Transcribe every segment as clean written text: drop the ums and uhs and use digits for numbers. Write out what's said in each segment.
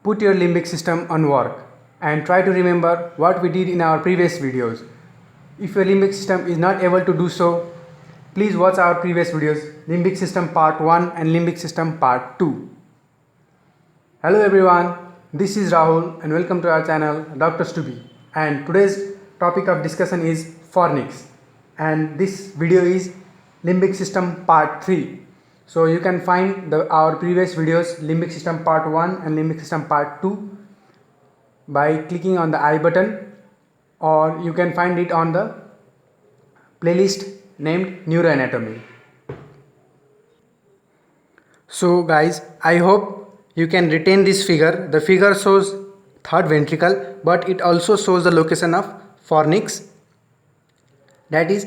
Put your limbic system on work and try to remember what we did in our previous videos. If your limbic system is not able to do so, please watch our previous videos, limbic system part 1 and limbic system part 2. Hello everyone, this is Rahul and welcome to our channel Dr. Stubi, and today's topic of discussion is fornix, and this video is limbic system part 3. So you can find our previous videos limbic system part 1 and limbic system part 2 by clicking on the I button, or you can find it on the playlist named neuroanatomy. So guys, I hope you can retain this figure. The figure shows third ventricle, but it also shows the location of fornix, that is,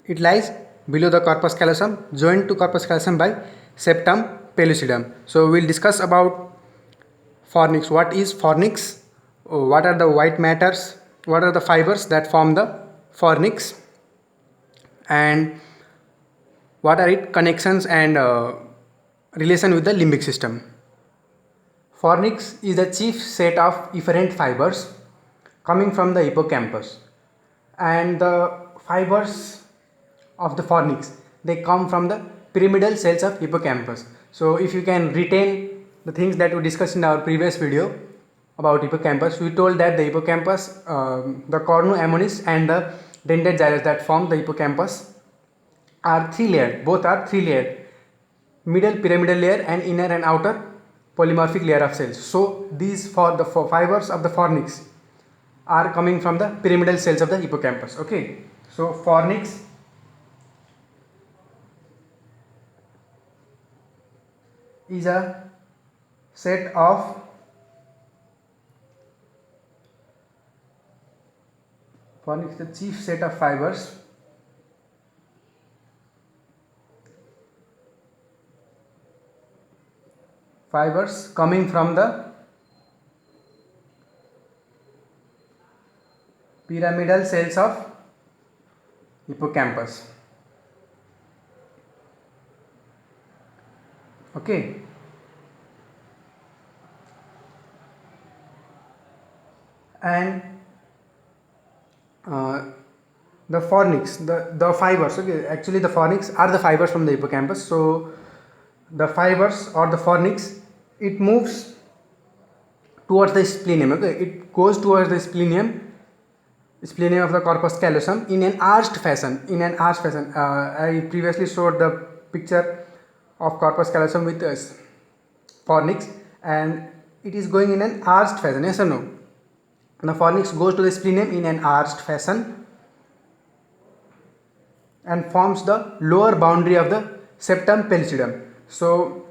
it lies below the corpus callosum, joined to corpus callosum by septum pellucidum. So we'll discuss about fornix. What is fornix? What are the white matters? What are the fibers that form the fornix? And what are its connections and relation with the limbic system? Fornix is the chief set of efferent fibers coming from the hippocampus, and the fibers of the fornix, they come from the pyramidal cells of hippocampus. So if you can retain the things that we discussed in our previous video about hippocampus, we told that the hippocampus, the cornu ammonis and the dentate gyrus that form the hippocampus are three layered, both are three layered, middle pyramidal layer and inner and outer polymorphic layer of cells. So these fibers of the fornix are coming from the pyramidal cells of the hippocampus. Okay, so fornix is a set of fornix, the chief set of fibers coming from the pyramidal cells of hippocampus. Okay, and the fornix, the fibers, okay, actually the fornix are the fibers from the hippocampus. So the fibers or the fornix, it moves towards the splenium. Okay, it goes towards the splenium of the corpus callosum in an arched fashion. I previously showed the picture of corpus callosum with fornix, and it is going in an arched fashion. Yes or no? The fornix goes to the splenium in an arched fashion and forms the lower boundary of the septum pellucidum. So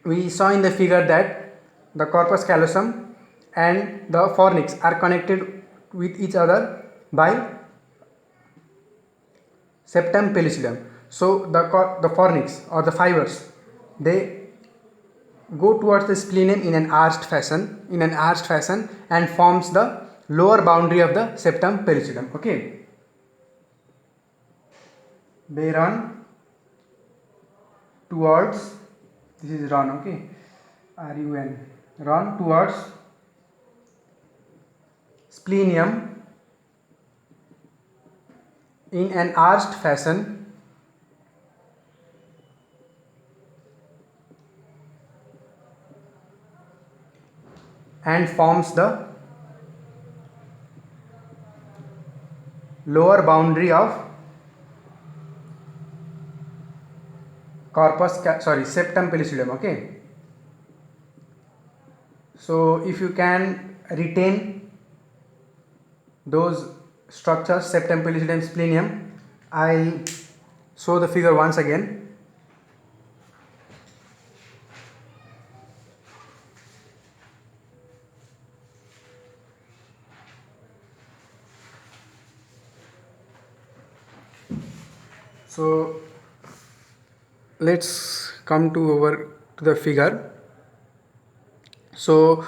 we saw in the figure that the corpus callosum and the fornix are connected with each other by septum pellucidum. So the fornix or the fibers, they go towards the splenium in an arched fashion and forms the lower boundary of the septum pellucidum. Okay, they run towards, this is run, okay, RUN, run towards splenium in an arched fashion and forms the lower boundary of septum pellucidum. Okay, so if you can retain those structures, septum pellucidum, splenium, I'll show the figure once again. So let's come over to the figure. So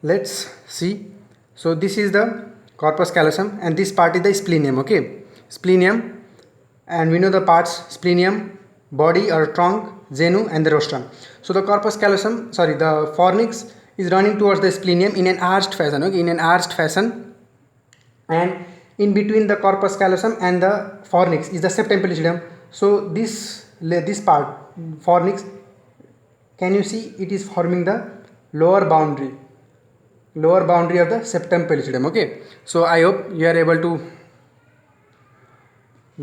let's see. So this is the corpus callosum and this part is the splenium. Okay, splenium, and we know the parts: splenium, body or trunk, Zenu and the rostrum. So the corpus callosum, sorry, the fornix is running towards the splenium in an arched fashion, okay, in an arched fashion, and in between the corpus callosum and the fornix is the septum pellucidum. So this part fornix, can you see it is forming the lower boundary of the septum pellucidum. Okay, so I hope you are able to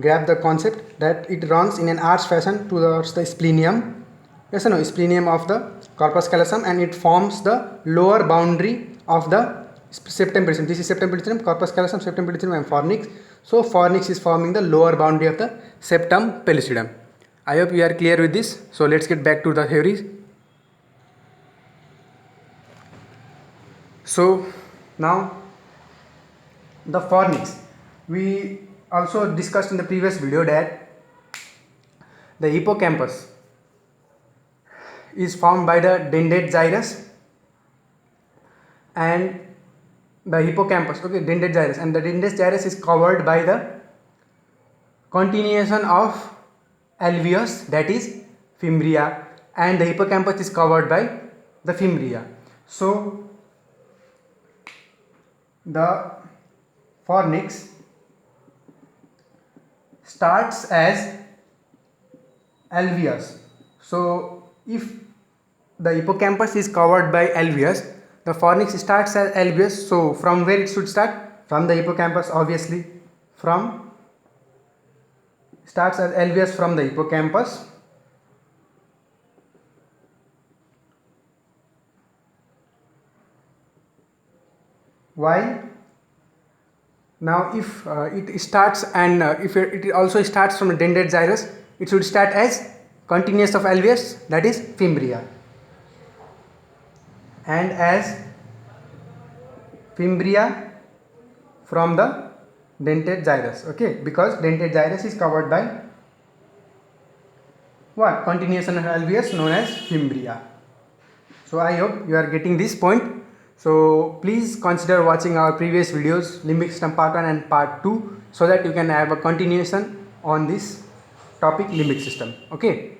grab the concept that it runs in an arch fashion towards the splenium, yes or no, splenium of the corpus callosum, and it forms the lower boundary of the septum pellucidum. This is septum pellucidum, corpus callosum, septum pellucidum and fornix. So fornix is forming the lower boundary of the septum pellucidum. I hope you are clear with this. So let's get back to the theories. So now the fornix, we also discussed in the previous video that the hippocampus is formed by the dentate gyrus and the hippocampus, okay, dentate gyrus, and the dentate gyrus is covered by the continuation of alveus, that is fimbria, and the hippocampus is covered by the fimbria. So the fornix starts as alveus. So if the hippocampus is covered by alveus, the fornix starts as alveus. So from where it should start? From the hippocampus, obviously. Starts as alveus from the hippocampus. Why? Now if it starts and if it also starts from the dentate gyrus, it should start as continuous of alveus, that is fimbria, and as fimbria from the dentate gyrus, okay, because dentate gyrus is covered by what? Continuation of alveus known as fimbria. So I hope you are getting this point. So please consider watching our previous videos, limbic system part 1 and part 2, so that you can have a continuation on this topic, limbic system. Okay.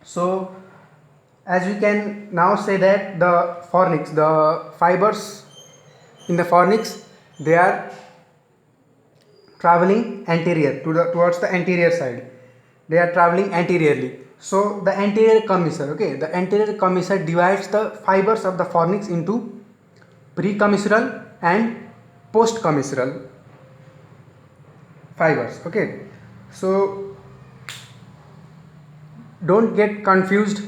So as we can now say that the fornix, the fibers in the fornix, they are traveling anterior towards the anterior side. They are traveling anteriorly. So the anterior commissure, okay, the anterior commissure divides the fibers of the fornix into precommissural and postcommissural fibers. Okay, so don't get confused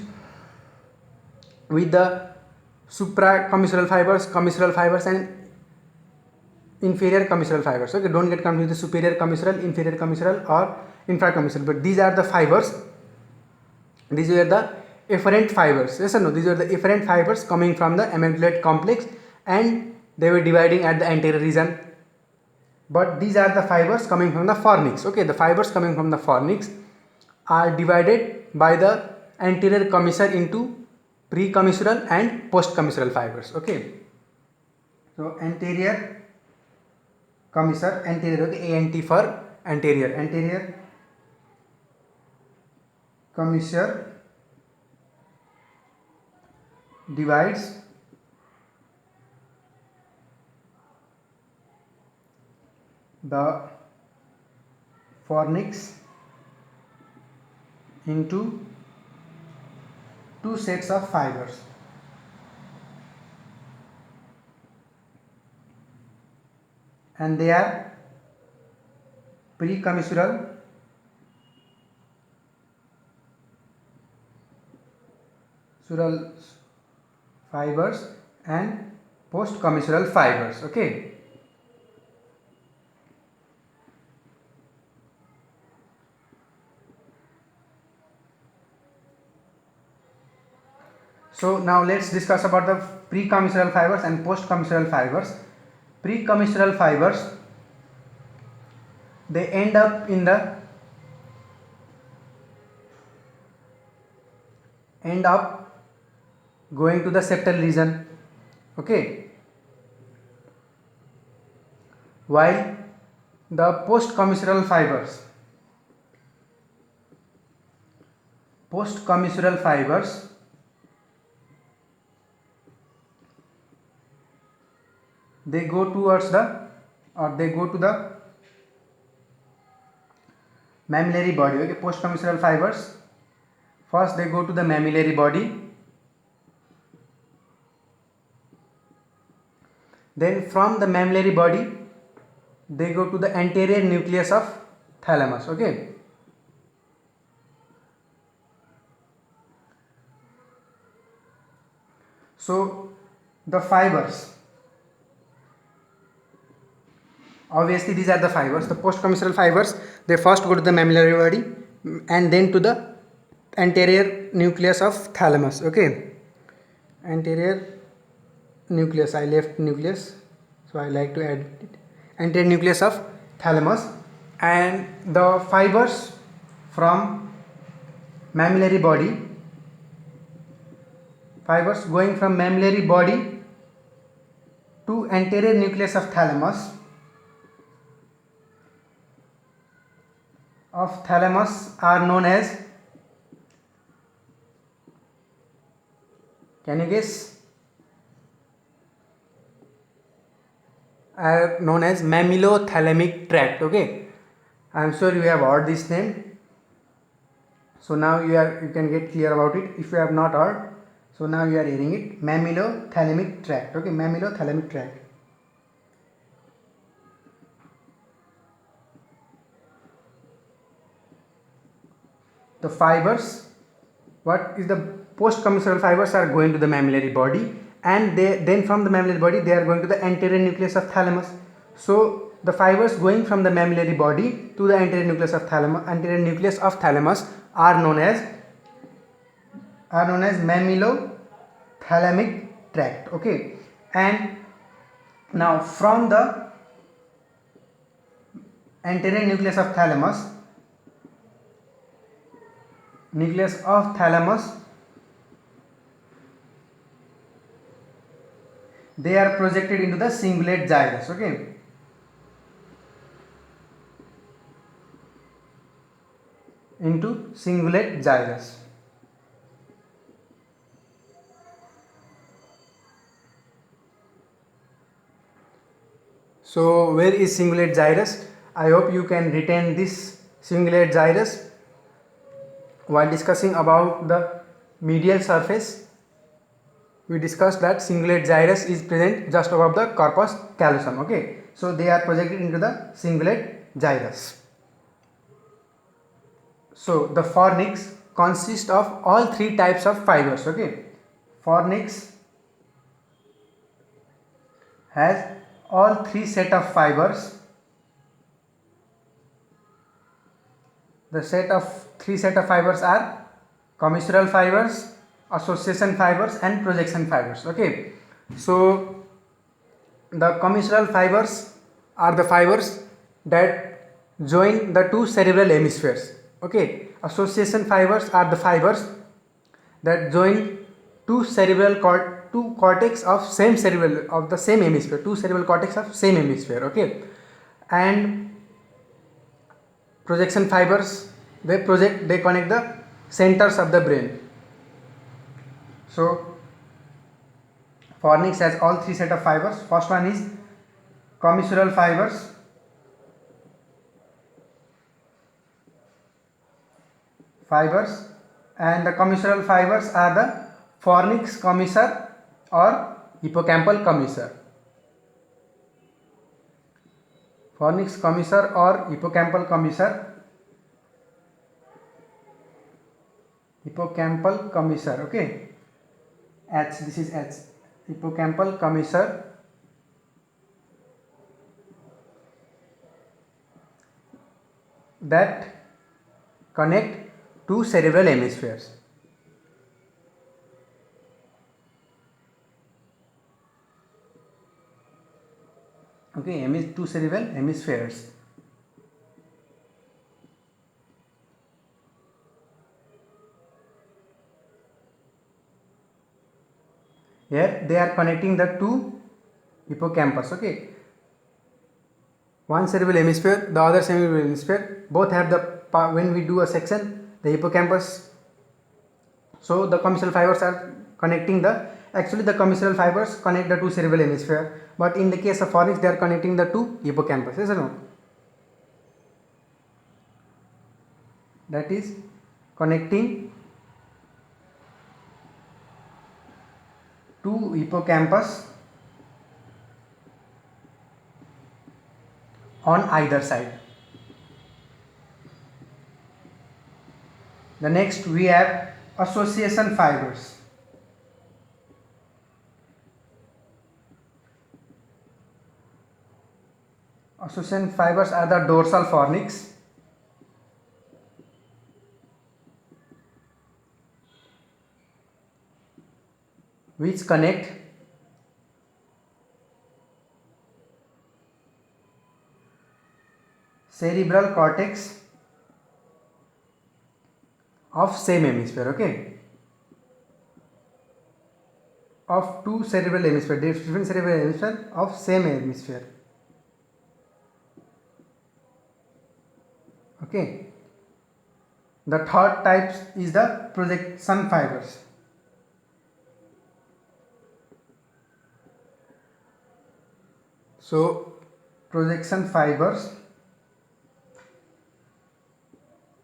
with the supracommissural fibers, commissural fibers and inferior commissural fibers. Okay, don't get confused with the superior commissural, inferior commissural or infracommissural, but these are the fibers. These were the efferent fibers, yes or no? These were the efferent fibers coming from the amygdaloid complex, and they were dividing at the anterior region. But these are the fibers coming from the fornix. Okay, the fibers coming from the fornix are divided by the anterior commissure into precommissural and postcommissural fibers. Okay, so anterior commissure, anterior, okay, ANT for anterior, anterior commissure divides the fornix into two sets of fibers. And they are precommissural fibers and postcommissural fibers. Okay, so now let's discuss about the precommissural fibers and postcommissural fibers. Precommissural fibers, they end up going to the septal region. Okay, while the postcommissural fibers they go towards the they go to the mammillary body. Okay, postcommissural fibers first they go to the mammillary body, then from the mammillary body they go to the anterior nucleus of thalamus. Okay, so the fibers, obviously these are the fibers, the postcommissural fibers, they first go to the mammillary body and then to the anterior nucleus of thalamus. Okay, anterior nucleus, I left nucleus, so I like to add it. Anterior nucleus of thalamus, and the fibers from mammillary body, fibers going from mammillary body to anterior nucleus of thalamus are known as, can you guess, are known as mammillothalamic tract. Okay, I am sure you have heard this name, so now you can get clear about it. If you have not heard, so now you are hearing it, mammillothalamic tract. Okay, mammillothalamic tract. The fibers, what is the postcommissural fibers are going to the mammillary body, and then from the mammillary body they are going to the anterior nucleus of thalamus. So the fibers going from the mammillary body to the anterior nucleus of thalamus are known as mammillothalamic tract. Okay, and now from the anterior nucleus of thalamus they are projected into the cingulate gyrus. Okay, into cingulate gyrus. So where is cingulate gyrus? I hope you can retain this cingulate gyrus. While discussing about the medial surface, we discussed that cingulate gyrus is present just above the corpus callosum. Okay, so they are projected into the cingulate gyrus. So the fornix consists of all three types of fibers. Okay, fornix has all three set of fibers. The three set of fibers are commissural fibers, association fibers, and projection fibers. Okay, so the commissural fibers are the fibers that join the two cerebral hemispheres. Okay, association fibers are the fibers that join two cortex of same cerebral of the same hemisphere, two cerebral cortex of same hemisphere. Okay, and projection fibers, they connect the centers of the brain. So fornix has all three set of fibers. First one is commissural fibers, and the commissural fibers are the fornix commissure or hippocampal commissure. Fornix commissure or hippocampal commissure. Okay, H, this is H, hippocampal commissure, that connect two cerebral hemispheres. Okay, two cerebral hemispheres. Here they are connecting the two hippocampus. Okay, one cerebral hemisphere, the other cerebral hemisphere, both have the, when we do a section, the hippocampus. So the commissure fibers are connecting the, actually the commissure fibers connect the two cerebral hemisphere, but in the case of fornix they are connecting the two hippocampus, yes or no? That is connecting two hippocampus on either side. The next we have association fibers. Association fibers are the dorsal fornix, which connect cerebral cortex of same hemisphere, okay, of two cerebral hemisphere, different cerebral hemisphere of same hemisphere, okay. The third type is the projection fibers. So projection fibers,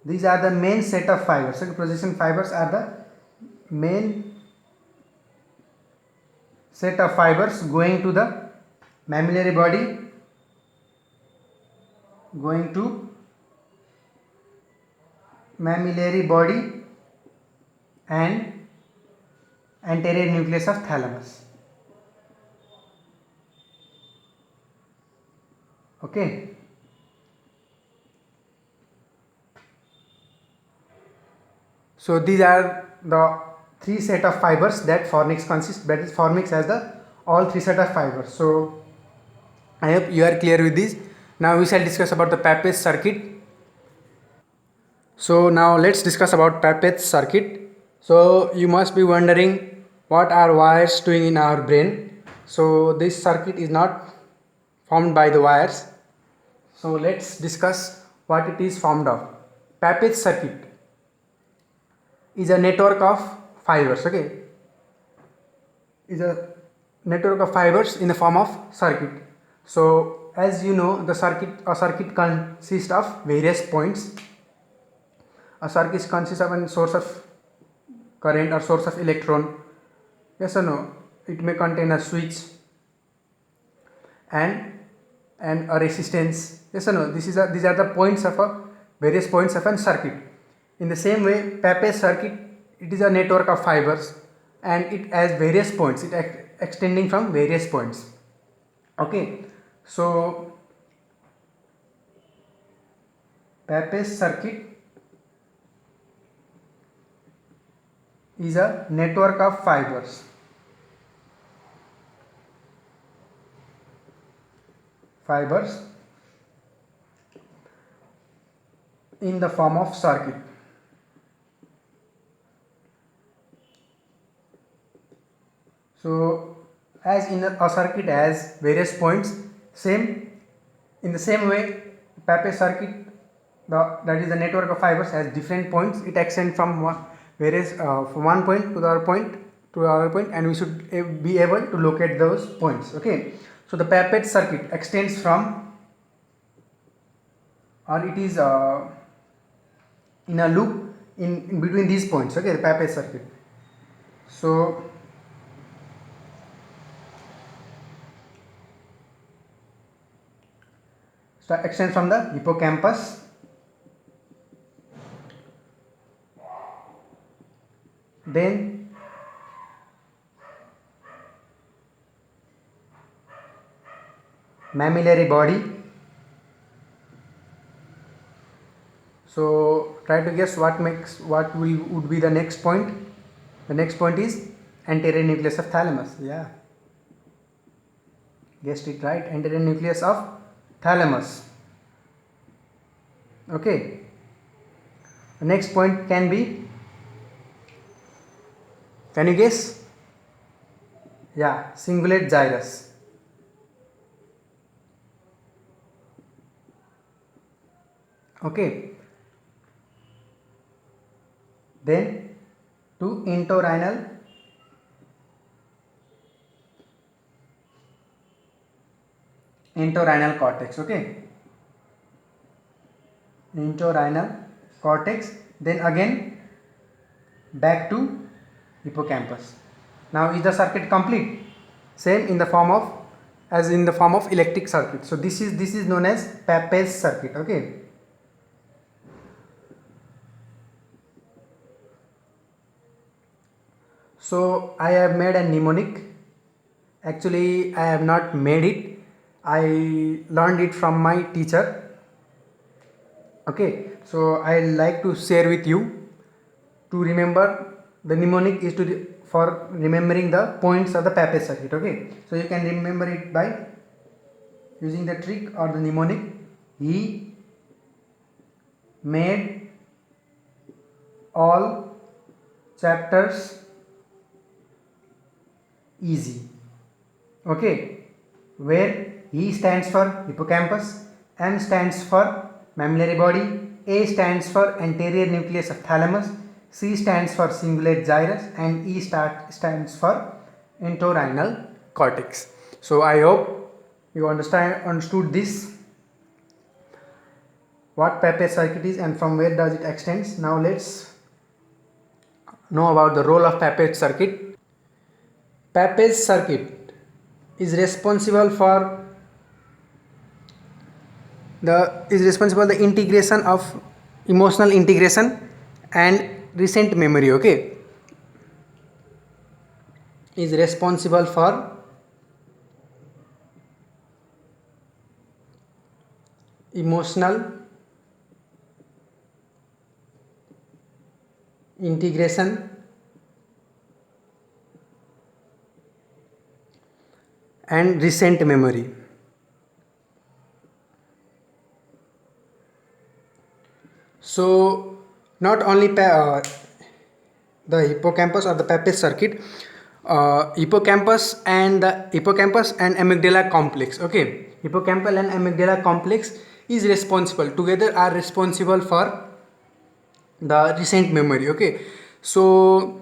these are the main set of fibers. So projection fibers are the main set of fibers going to the mammillary body, going to mammillary body and anterior nucleus of thalamus, okay. So these are the three set of fibers that fornix consists, that is fornix has the all three set of fibers. So I hope you are clear with this. Now we shall discuss about the Papez circuit. So now let's discuss about Papez circuit. So you must be wondering what are wires doing in our brain. So this circuit is not formed by the wires. So let's discuss what it is formed of. Papez circuit is a network of fibers, okay, is a network of fibers in the form of circuit. So as you know, the circuit consists of various points. A circuit consists of a source of current or source of electron, yes or no. It may contain a switch and a resistance, yes or no. These are the points of a various points of a circuit. In the same way, Papez circuit, it is a network of fibers and it has various points, it extending from various points, okay. So Papez circuit is a network of fibers. In the form of circuit. So as in a circuit has various points, in the same way Papez circuit, that is the network of fibers, has different points. It extends from from one point to the other point and we should be able to locate those points, okay. So the Papez circuit extends from, or it is in a loop in between these points, okay, the Papez circuit. So extends from the hippocampus, then mammillary body. So try to guess what would be the next point. The next point is anterior nucleus of thalamus. Yeah, guessed it right, anterior nucleus of thalamus, okay. The next point can be, can you guess? Yeah, cingulate gyrus. Okay, then to entorhinal cortex. Okay, entorhinal cortex, then again back to hippocampus. Now is the circuit complete? Same in the form of as in the form of electric circuit. So this is known as Pappes circuit. Okay, so I have made a mnemonic. Actually I have not made it, I learned it from my teacher. Okay, so I like to share with you to remember. The mnemonic is for remembering the points of the Pappes circuit. Okay, so you can remember it by using the trick or the mnemonic. He made all chapters easy. Okay, where E stands for hippocampus, M stands for mammillary body, A stands for anterior nucleus of thalamus, C stands for cingulate gyrus, and E stands for entorhinal cortex. So I hope you understood this, what Pappes circuit is and from where does it extends. Now let's know about the role of Pappes circuit. Pappes circuit is responsible for the integration of emotional integration and recent memory. Okay, is responsible for emotional integration and recent memory. So not only the hippocampus or the Pappes circuit, hippocampus and amygdala complex. Okay, hippocampal and amygdala complex is responsible together, are responsible for the recent memory. Okay, so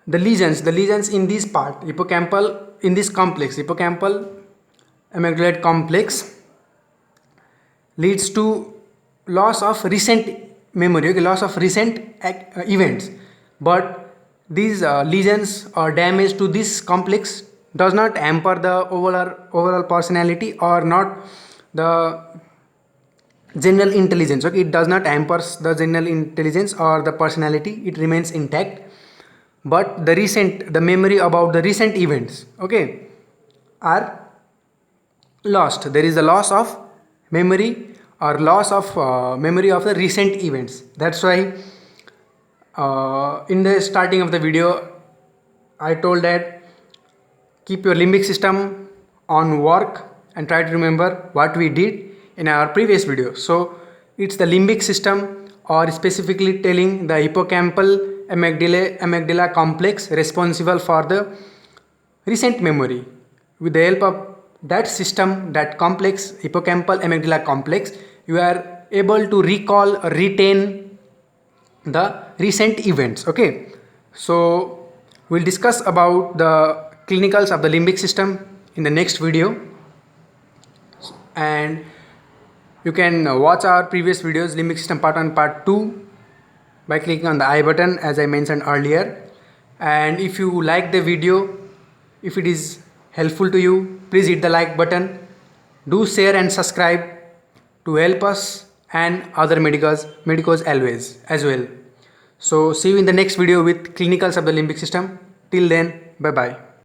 the lesions in this part, hippocampal, in this complex, hippocampal amygdaloid complex, leads to loss of recent memory. Okay, loss of recent events, but these lesions or damage to this complex does not hamper the overall personality or not the general intelligence. Okay, it does not hampers the general intelligence or the personality, it remains intact, but the memory about the recent events, okay, are lost. There is a loss of memory or loss of memory of the recent events. That's why in the starting of the video I told that keep your limbic system on work and try to remember what we did in our previous video. So it's the limbic system, or specifically telling the hippocampal amygdala complex, responsible for the recent memory. With the help of that system, that complex, hippocampal amygdala complex, you are able to recall or retain the recent events. Okay, so we'll discuss about the clinicals of the limbic system in the next video, and you can watch our previous videos, limbic system part 1 part 2, by clicking on the I button as I mentioned earlier. And if you like the video, if it is helpful to you, please hit the like button, do share and subscribe to help us and other medicos always as well. So see you in the next video with clinicals of the limbic system. Till then, bye bye.